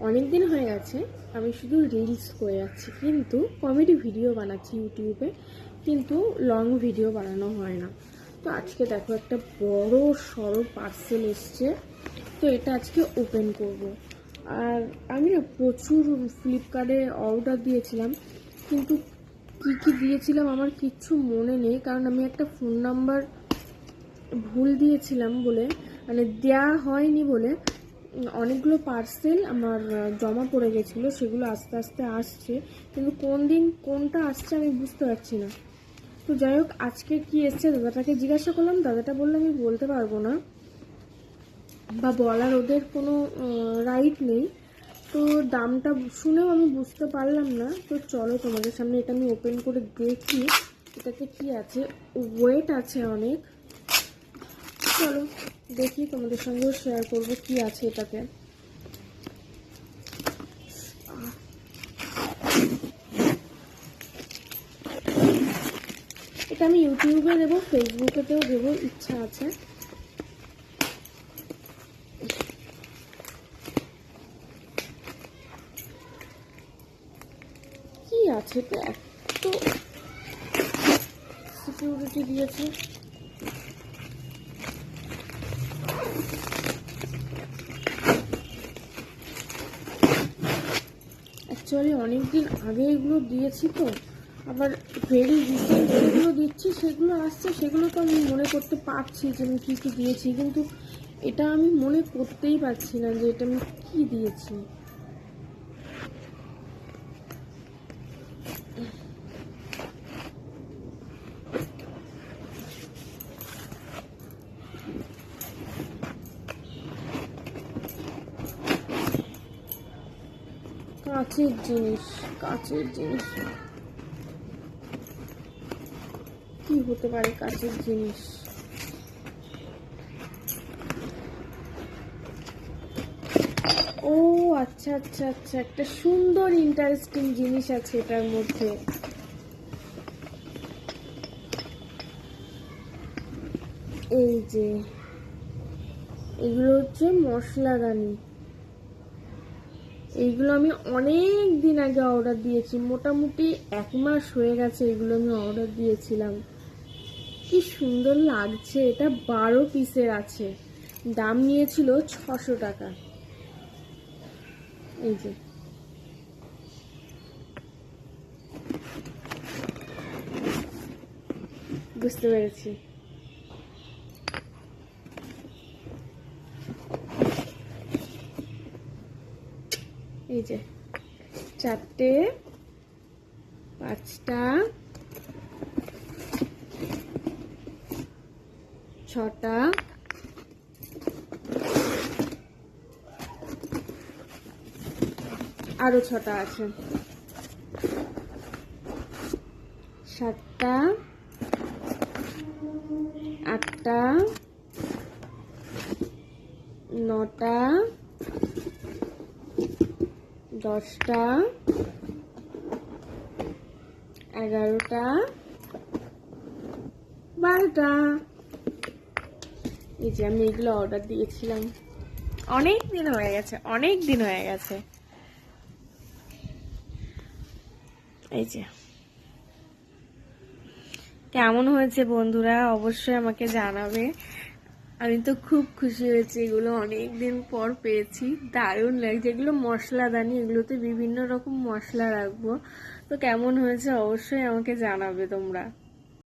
অনেক দিন হয়ে গেছে আমি শুধু রিলস করে যাচ্ছি, কিন্তু কমেডি ভিডিও বানাচ্ছি ইউটিউবে, কিন্তু লং ভিডিও বানানো হয় না। তো আজকে দেখো একটা বড় সড়ো পার্সেল এসছে, তো এটা আজকে ওপেন করব। আর আমি না প্রচুর ফ্লিপকার্টে অর্ডার দিয়েছিলাম, কিন্তু কী কী দিয়েছিলাম আমার কিচ্ছু মনে নেই, কারণ আমি একটা ফোন নাম্বার ভুল দিয়েছিলাম বলে, মানে দেয়া হয়নি বলে অনেকগুলো পার্সেল আমার জমা পড়ে গেছিলো, সেগুলো আস্তে আস্তে আসছে, কিন্তু কোন দিন কোনটা আসছে আমি বুঝতে পারছি না। তো যাই হোক, আজকে কি এসছে দাদাটাকে জিজ্ঞাসা করলাম, দাদাটা বললো আমি বলতে পারবো না, বা বলার ওদের কোনো রাইট নেই। তো দামটা শুনেও আমি বুঝতে পারলাম না। তো চলো তোমাদের সামনে এটা আমি ওপেন করে দেখি এটাতে কি আছে। ওয়েট আছে অনেক, চলো দেখি, তোমাদের সঙ্গেও শেয়ার করবো কি আছে এটাতে। এটা আমি ইউটিউবে দেবো, ফেসবুকেতেও দেবো, ইচ্ছা আছে। কি আছে তো, এত সিকিউরিটি দিয়েছে। অ্যাকচুয়ালি অনেকদিন আগে এগুলো দিয়েছি, তো আবার ভেরি রিসেন্ট যেগুলো দিচ্ছি সেগুলো আসছে, সেগুলো তো আমি মনে করতে পারছি যে আমি কী কী দিয়েছি, কিন্তু এটা আমি মনে করতেই পারছি না যে এটা আমি কী দিয়েছি। কাঁচের জিনিস, কাঁচের জিনিস কি হতে পারে? কাঁচের জিনিস, ও আচ্ছা আচ্ছা আচ্ছা, একটা সুন্দর ইন্টারেস্টিং জিনিস আছে এটার মধ্যে। এই যে এগুলো হচ্ছে মশলাদানি। এইগুলো আমি অনেক দিন আগে অর্ডার দিয়েছি, মোটামুটি 1 মাস হয়ে গেছে এগুলো আমি অর্ডার দিয়েছিলাম। কি সুন্দর লাগছে, এটা 12 পিসের আছে, দাম নিয়েছিল 600 টাকা। এই যে বুঝতে পেরেছি, এই যে 4টে, 5টা, 6টা, আরো 6টা আছে, 7টা, 8টা, 9টা, 10টা, 11টা, 12টা। এই যে আমি এগুলো অর্ডার দিয়েছিলাম, অনেক দিন হয়ে গেছে, অনেক দিন হয়ে গেছে। এই যে কেমন হয়েছে বন্ধুরা অবশ্যই আমাকে জানাবে। আমি তো খুব খুশি হয়েছি, এগুলো অনেক দিন পর পেয়েছি, দারুণ লাগছে। এগুলো মশলাদানি, এগুলোতে বিভিন্ন রকম মশলা রাখবো। তো কেমন হয়েছে অবশ্যই আমাকে জানাবে তোমরা।